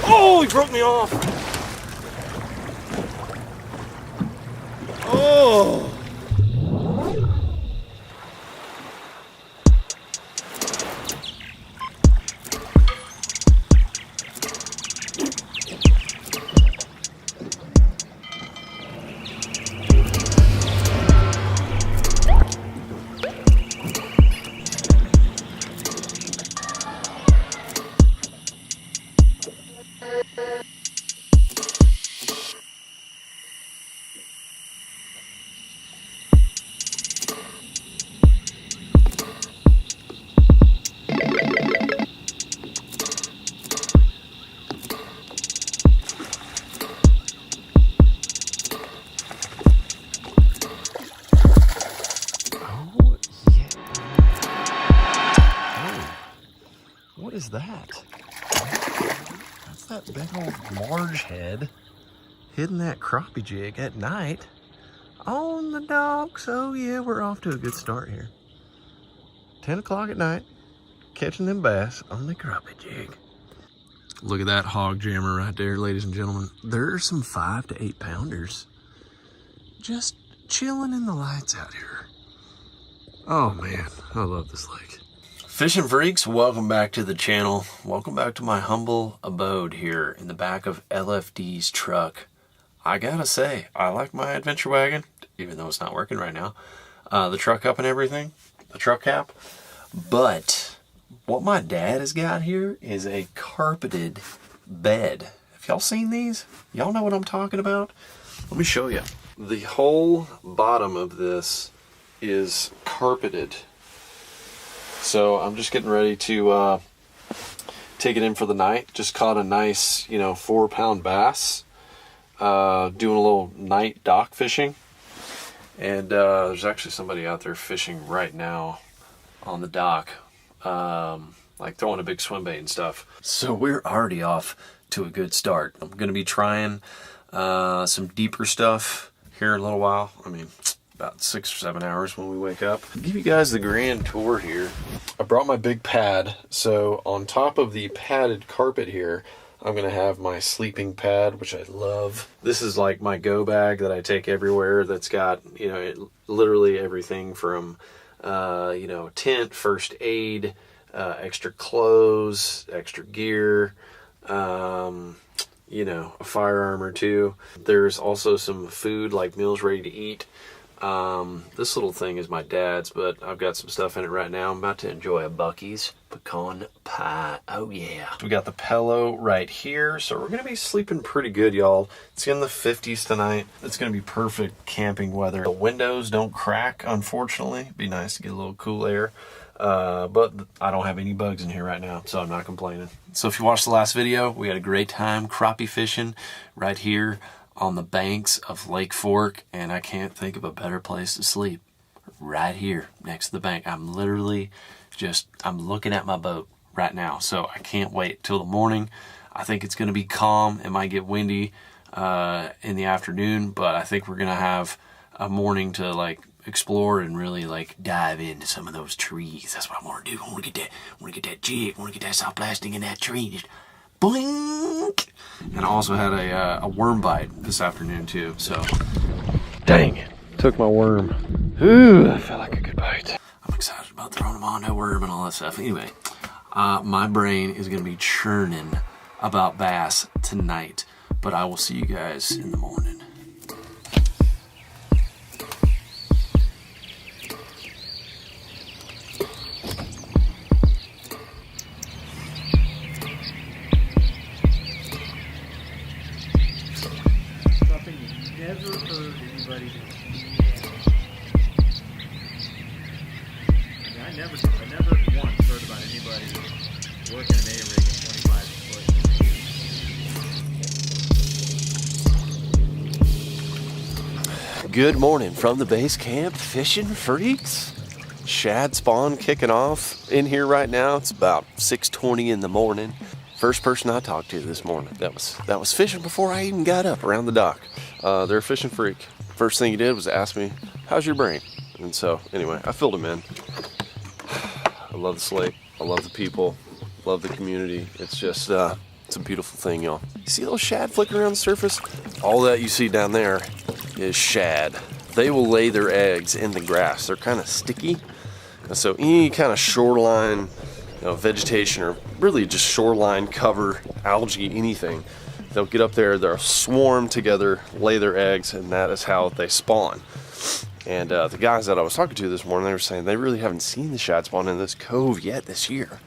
Oh, he broke me off. Oh. What is that? That's that big old large head hitting that crappie jig at night on the docks. Oh yeah, we're off to a good start here. 10 o'clock at night, catching them bass on the crappie jig. Look at that hog jammer right there, ladies and gentlemen. There are some 5 to 8 pounders just chilling in the lights out here. Oh man, I love this lake. Fishing freaks, welcome back to the channel. Welcome back to my humble abode here in the back of LFD's truck. I gotta say, I like my adventure wagon, even though it's not working right now. The truck up and everything, the truck cap. But what my dad has got here is a carpeted bed. Have y'all seen these? Y'all know what I'm talking about? Let me show you. The whole bottom of this is carpeted. So I'm just getting ready to take it in for the night. Just caught a nice, 4-pound bass. Doing a little night dock fishing. And there's actually somebody out there fishing right now on the dock. Like throwing a big swim bait and stuff. So we're already off to a good start. I'm going to be trying some deeper stuff here in a little while. I mean, about 6 or 7 hours when we wake up. I'll give you guys the grand tour here. I brought my big pad, so on top of the padded carpet here, I'm gonna have my sleeping pad, which I love. This is like my go bag that I take everywhere. That's got literally everything from tent, first aid, extra clothes, extra gear, a firearm or two. There's also some food, like meals ready to eat. This little thing is my dad's, but I've got some stuff in it right now. I'm about to enjoy a Buc-ee's pecan pie. Oh yeah. We got the pillow right here, so we're gonna be sleeping pretty good, y'all. It's in the 50s tonight. It's gonna be perfect camping weather. The windows don't crack, unfortunately. It'd be nice to get a little cool air. But I don't have any bugs in here right now, so I'm not complaining. So if you watched the last video, we had a great time crappie fishing right here on the banks of Lake Fork, and I can't think of a better place to sleep. Right here next to the bank. I'm literally I'm looking at my boat right now, so I can't wait till the morning. I think it's going to be calm. It might get windy in the afternoon, but I think we're going to have a morning to explore and really dive into some of those trees. That's what I want to do. I want to get that jig. I want to get that soft plastic in that tree. Just blink. And I also had a worm bite this afternoon too, so dang it, took my worm. Ooh, that felt like a good bite. I'm excited about throwing them on that worm and all that stuff. Anyway, my brain is going to be churning about bass tonight, but I will see you guys in the morning. Never heard anybody do. I never once heard about anybody working an A-rig at 25 foot. Good morning from the base camp, fishing freaks. Shad spawn kicking off in here right now. It's about 6:20 in the morning. First person I talked to this morning that was fishing before I even got up around the dock. They're a fishing freak. First thing he did was ask me, "How's your brain?" And so anyway, I filled him in. I love this lake. I love the people. Love the community. It's just It's a beautiful thing, y'all. You see those shad flicking around the surface? All that you see down there is shad. They will lay their eggs in the grass. They're kind of sticky. And so any kind of shoreline, vegetation, or really just shoreline cover, algae, anything, they'll get up there, they'll swarm together, lay their eggs, and that is how they spawn. And the guys that I was talking to this morning, they were saying they really haven't seen the shad spawn in this cove yet this year.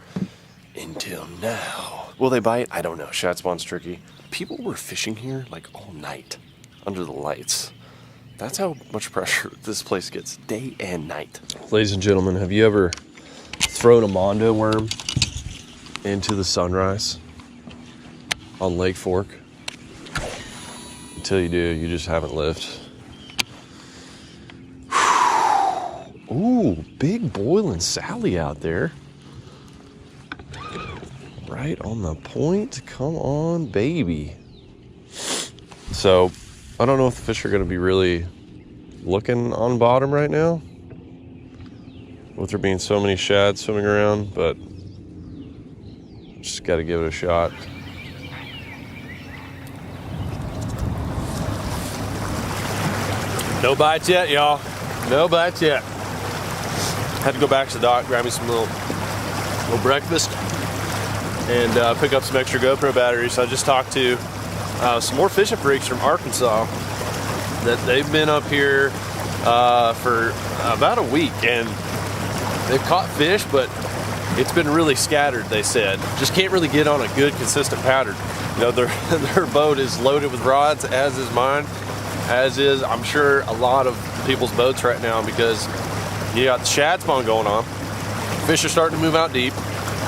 Until now. Will they bite? I don't know. Shad spawn's tricky. People were fishing here like all night under the lights. That's how much pressure this place gets day and night. Ladies and gentlemen, have you ever thrown a mondo worm into the sunrise on Lake Fork? Until you do, you just haven't lived. Ooh, big boiling Sally out there. Right on the point. Come on, baby. So, I don't know if the fish are going to be really looking on bottom right now, with there being so many shad swimming around, but just got to give it a shot. No bites yet, y'all. No bites yet. Had to go back to the dock, grab me some little breakfast, and pick up some extra GoPro batteries. So I just talked to some more fishing freaks from Arkansas that they've been up here for about a week, and they've caught fish, but it's been really scattered, they said. Just can't really get on a good, consistent pattern. Their boat is loaded with rods, as is mine, as is, I'm sure, a lot of people's boats right now, because you got the shad spawn going on. Fish are starting to move out deep.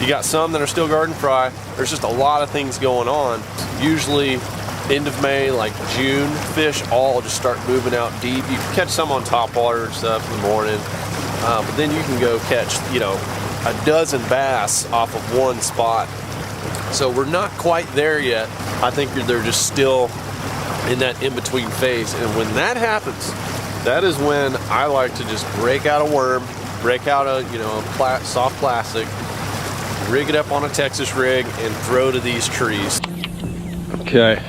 You got some that are still garden fry. There's just a lot of things going on. Usually end of May, like June, fish all just start moving out deep. You can catch some on top water and stuff in the morning, but then you can go catch, a dozen bass off of one spot. So we're not quite there yet. I think they're just still in that in-between phase. And when that happens, that is when I like to just break out a worm, break out a soft plastic, rig it up on a Texas rig, and throw to these trees. Okay,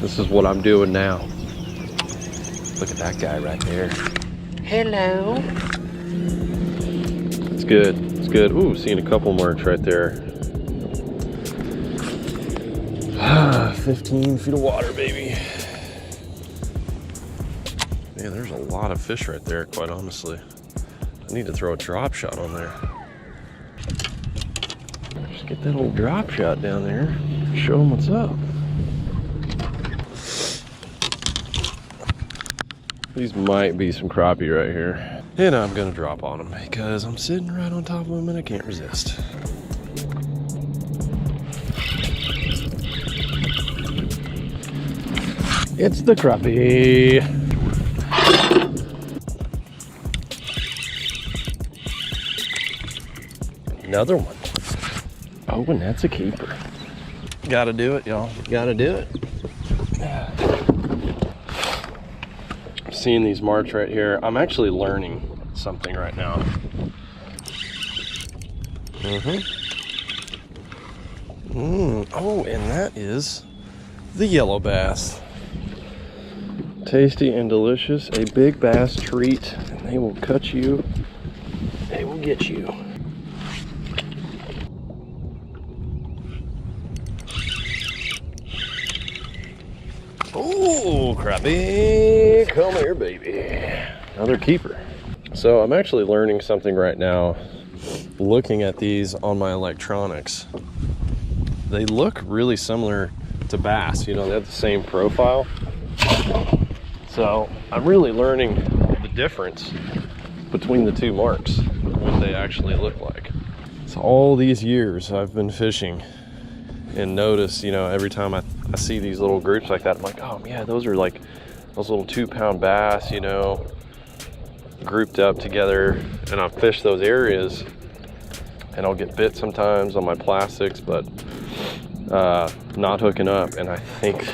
this is what I'm doing now. Look at that guy right there. Hello. It's good, it's good. Ooh, seeing a couple marks right there. 15 feet of water, baby. Man, there's a lot of fish right there, quite honestly. I need to throw a drop shot on there. Just get that old drop shot down there. Show them what's up. These might be some crappie right here. And I'm gonna drop on them because I'm sitting right on top of them and I can't resist. It's the crappie. Another one. Oh, and that's a keeper. Gotta do it, y'all. Gotta do it. I'm seeing these marks right here. I'm actually learning something right now. Oh, and that is the yellow bass. Tasty and delicious. A big bass treat. And they will cut you. They will get you. Oh, crappie, come here, baby. Another keeper. So I'm actually learning something right now, looking at these on my electronics. They look really similar to bass, they have the same profile. So I'm really learning the difference between the two marks, what they actually look like. So all these years I've been fishing and notice, every time I see these little groups like that, I'm like, oh yeah, those are like those little 2-pound bass, grouped up together, and I'll fish those areas and I'll get bit sometimes on my plastics, but not hooking up. And I think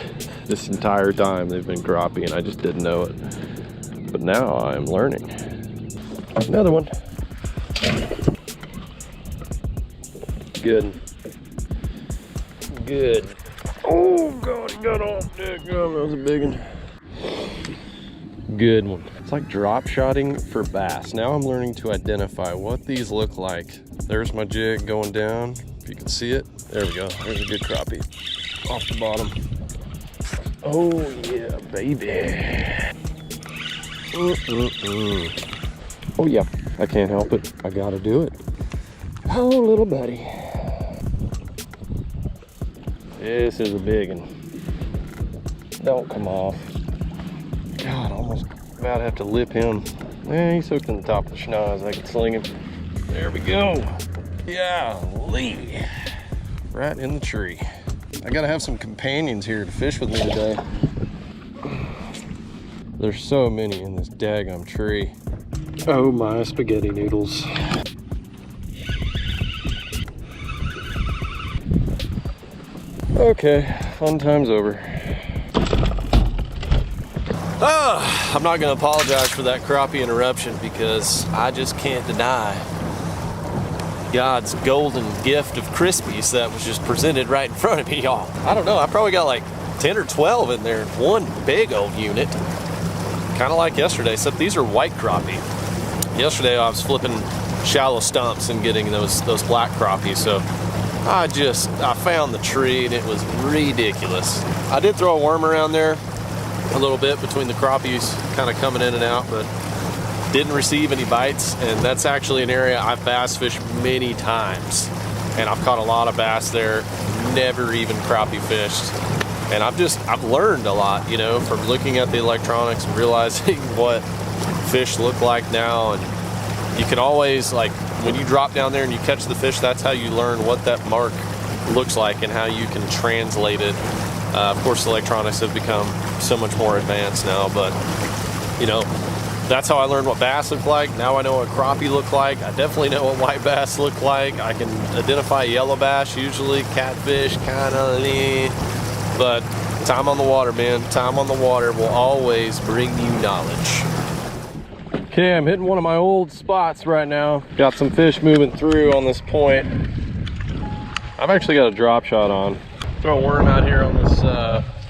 this entire time they've been crappie and I just didn't know it. But now I'm learning. Another one. Good. Good. Oh God, he got off. That was a big one. Good one. It's like drop shotting for bass. Now I'm learning to identify what these look like. There's my jig going down. If you can see it. There we go. There's a good crappie off the bottom. Oh yeah, baby. Oh yeah, I can't help it. I gotta do it. Oh, little buddy. This is a big one. Don't come off. God, almost about to have to lip him. He's hooked in the top of the schnoz. I can sling him. There we go. Yeah, Lee. Right in the tree. I gotta have some companions here to fish with me today. There's so many in this daggum tree. Oh my spaghetti noodles. Okay, fun time's over. I'm not gonna apologize for that crappie interruption because I just can't deny God's golden gift of crispies that was just presented right in front of me, y'all. I don't know, I probably got like 10 or 12 in there in one big old unit. Kind of like yesterday, except these are white crappie. Yesterday I was flipping shallow stumps and getting those black crappie, so I found the tree and it was ridiculous. I did throw a worm around there a little bit between the crappies kind of coming in and out, but didn't receive any bites. And that's actually an area I've bass fished many times, and I've caught a lot of bass there, never even crappie fished. And I've learned a lot, you know, from looking at the electronics and realizing what fish look like now. And you can always, like, when you drop down there and you catch the fish, that's how you learn what that mark looks like and how you can translate it. Of course, the electronics have become so much more advanced now, but, you know, that's how I learned what bass look like. Now I know what crappie look like. I definitely know what white bass look like. I can identify yellow bass, usually catfish, kind of, but time on the water, man. Time on the water will always bring you knowledge. Okay, I'm hitting one of my old spots right now. Got some fish moving through on this point. I've actually got a drop shot on. Throw a worm out here on this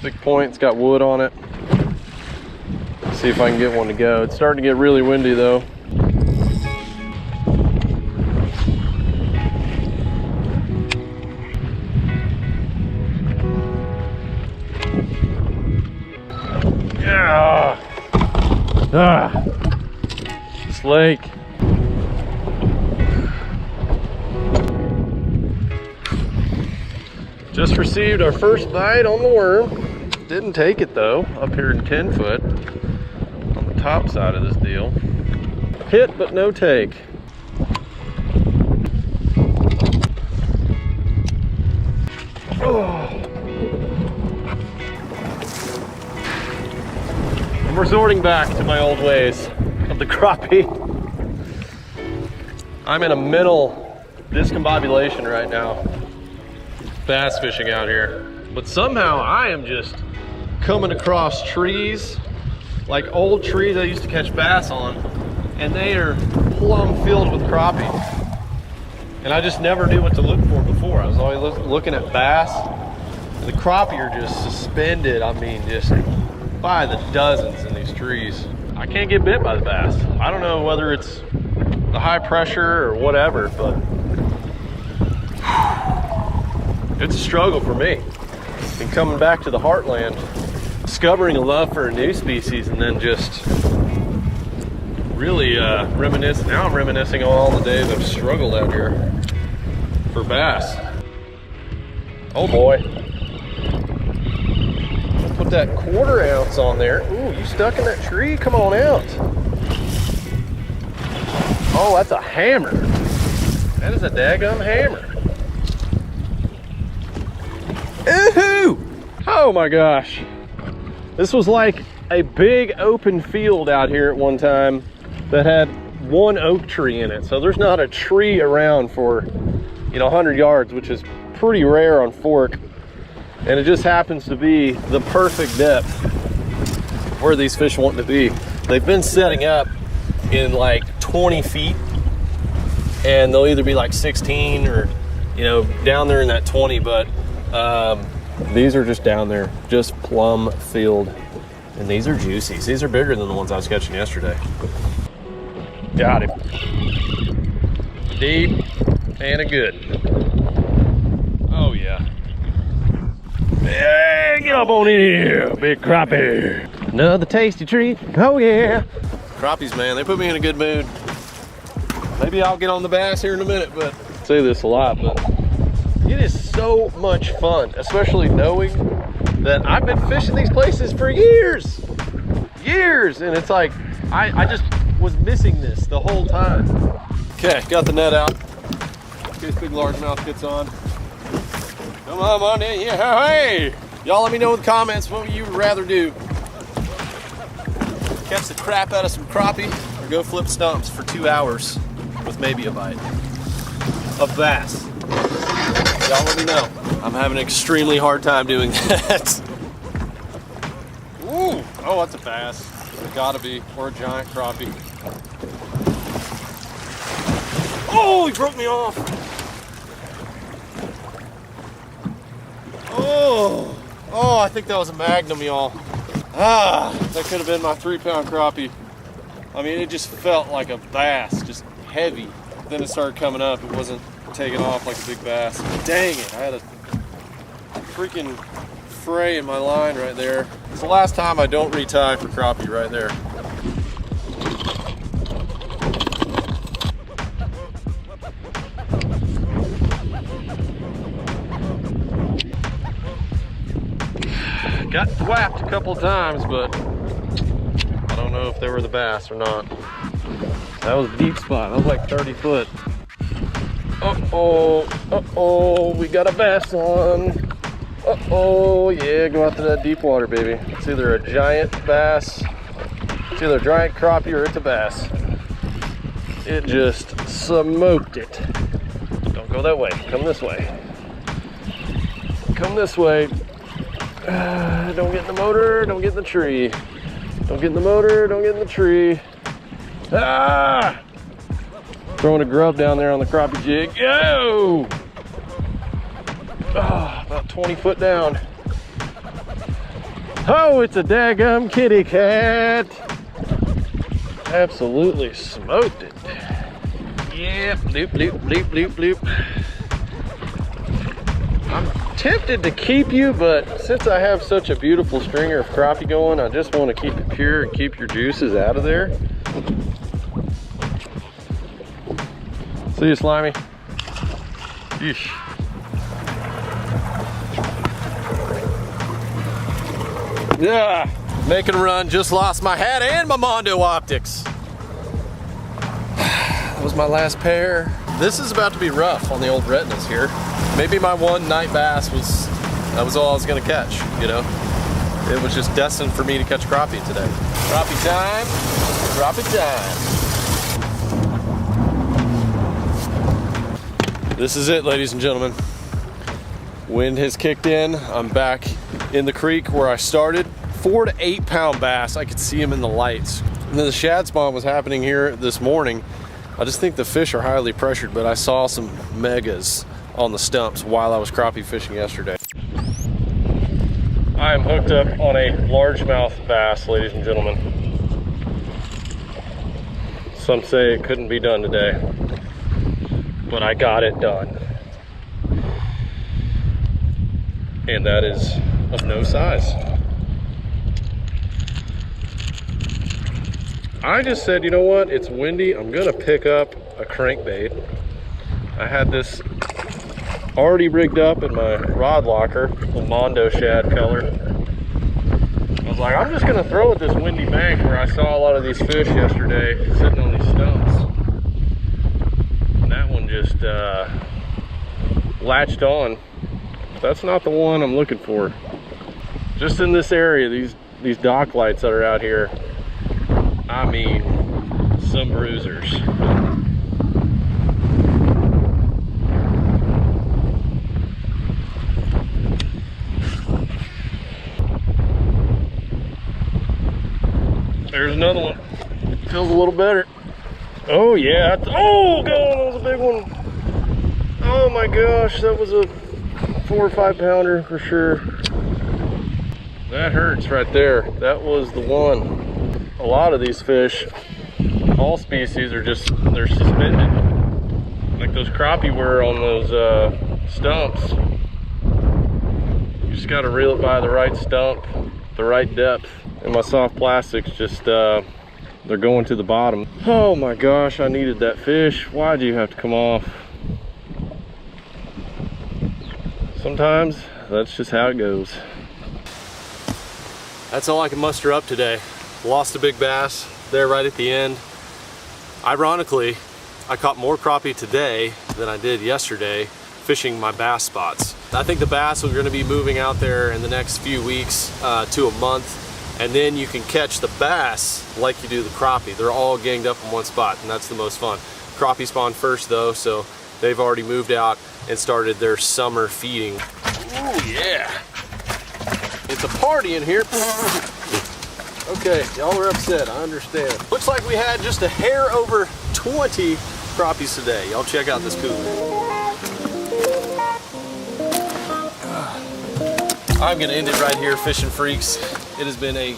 big point. It's got wood on it. See if I can get one to go. It's starting to get really windy though. Yeah. This lake. Just received our first bite on the worm. Didn't take it though, up here in 10 foot on the top side of this deal. Hit but no take. Oh. I'm resorting back to my old ways of the crappie. I'm in a mental discombobulation right now, bass fishing out here, but somehow I am just coming across trees, like old trees I used to catch bass on, and they are plumb filled with crappie. And I just never knew what to look for before. I was always looking at bass, and the crappie are just suspended, I mean, just by the dozens in these trees. I can't get bit by the bass. I don't know whether it's the high pressure or whatever, but it's a struggle for me. And coming back to the heartland, discovering a love for a new species, and then just really reminisce. Now I'm reminiscing on all the days I've struggled out here for bass. Oh boy. Put that 1/4 ounce on there. Ooh, you stuck in that tree? Come on out. Oh, that's a hammer. That is a daggum hammer. Ooh! Oh my gosh. This was like a big open field out here at one time that had one oak tree in it. So there's not a tree around for, 100 yards, which is pretty rare on fork. And it just happens to be the perfect depth where these fish want to be. They've been setting up in like 20 feet, and they'll either be like 16 or, down there in that 20, but These are just down there, just plumb filled. And these are juicy. These are bigger than the ones I was catching yesterday. Got him. Deep and a good. Oh yeah. Yeah, get up on in here, big crappie. Another tasty treat. Oh yeah. Crappies, man, they put me in a good mood. Maybe I'll get on the bass here in a minute, but I say this a lot, but it is so much fun, especially knowing that I've been fishing these places for years. And it's like, I just was missing this the whole time. Okay, got the net out. In case big largemouth gets on. Come on in here, hey! Y'all let me know in the comments what you would rather do. Catch the crap out of some crappie or go flip stumps for 2 hours with maybe a bite of bass. Y'all let me know. I'm having an extremely hard time doing that. Ooh, oh, that's a bass. It gotta be, or a giant crappie. Oh, he broke me off. Oh, I think that was a magnum, y'all. Ah, that could have been my 3-pound crappie. I mean, it just felt like a bass, just heavy. Then it started coming up. It wasn't taking off like a big bass. Dang it, I had a freaking fray in my line right there. It's the last time I don't retie for crappie right there. Got thwapped a couple times, but I don't know if they were the bass or not. That was a deep spot. That was like 30 foot. Uh-oh, we got a bass on. Uh-oh, yeah, go out to that deep water, baby. It's either a giant bass, it's either a giant crappie or it's a bass. It just smoked it. Don't go that way, come this way. Come this way. Don't get in the motor, don't get in the tree. Don't get in the motor, don't get in the tree. Ah! Throwing a grub down there on the crappie jig. Yo! Oh, about 20 foot down. Oh, it's a daggum kitty cat. Absolutely smoked it. Yep, bloop, bloop, bloop, bloop, bloop. I'm tempted to keep you, but since I have such a beautiful stringer of crappie going, I just want to keep it pure and keep your juices out of there. See you, Slimy. Yeesh. Yeah, making a run, just lost my hat and my Mondo optics. That was my last pair. This is about to be rough on the old retinas here. Maybe my one night bass was all I was gonna catch, you know? It was just destined for me to catch crappie today. Crappie time, crappie time. This is it, ladies and gentlemen. Wind has kicked in. I'm back in the creek where I started. 4 to 8 pound bass. I could see them in the lights. And then the shad spawn was happening here this morning. I just think the fish are highly pressured, but I saw some megas on the stumps while I was crappie fishing yesterday. I am hooked up on a largemouth bass, ladies and gentlemen. Some say it couldn't be done today, but I got it done. And that is of no size. I just said, you know what, it's windy, I'm gonna pick up a crankbait. I had this already rigged up in my rod locker, the Mondo shad color. I was like, I'm just gonna throw at this windy bank where I saw a lot of these fish yesterday sitting on these stumps. And that one just latched on. That's not the one I'm looking for. Just in this area, these dock lights that are out here, I mean, some bruisers. There's another one. Feels a little better. Oh yeah, oh god, that was a big one. Oh my gosh, that was a 4 or 5 pounder for sure. That hurts right there. That was the one. A lot of these fish, all species, are just, they're suspended. Like those crappie were on those stumps. You just gotta reel it by the right stump, the right depth. And my soft plastics just, they're going to the bottom. Oh my gosh, I needed that fish. Why'd you have to come off? Sometimes that's just how it goes. That's all I can muster up today. Lost a big bass there right at the end. Ironically, I caught more crappie today than I did yesterday fishing my bass spots. I think the bass are gonna be moving out there in the next few weeks to a month, and then you can catch the bass like you do the crappie. They're all ganged up in one spot, and that's the most fun. Crappie spawn first though, so they've already moved out and started their summer feeding. Ooh, yeah. It's a party in here. Okay, y'all are upset, I understand. Looks like we had just a hair over 20 crappies today. Y'all check out this cooler. I'm gonna end it right here, fishing freaks. It has been a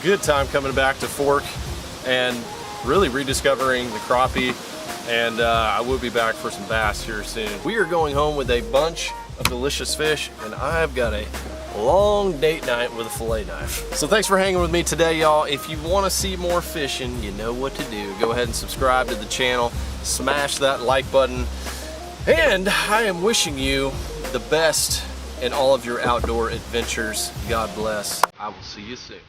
good time coming back to Fork and really rediscovering the crappie, and I will be back for some bass here soon. We are going home with a bunch of delicious fish, and I've got a long date night with a fillet knife. So thanks for hanging with me today, y'all. If you want to see more fishing, you know what to do. Go ahead and subscribe to the channel, smash that like button, and I am wishing you the best in all of your outdoor adventures. God bless. I will see you soon.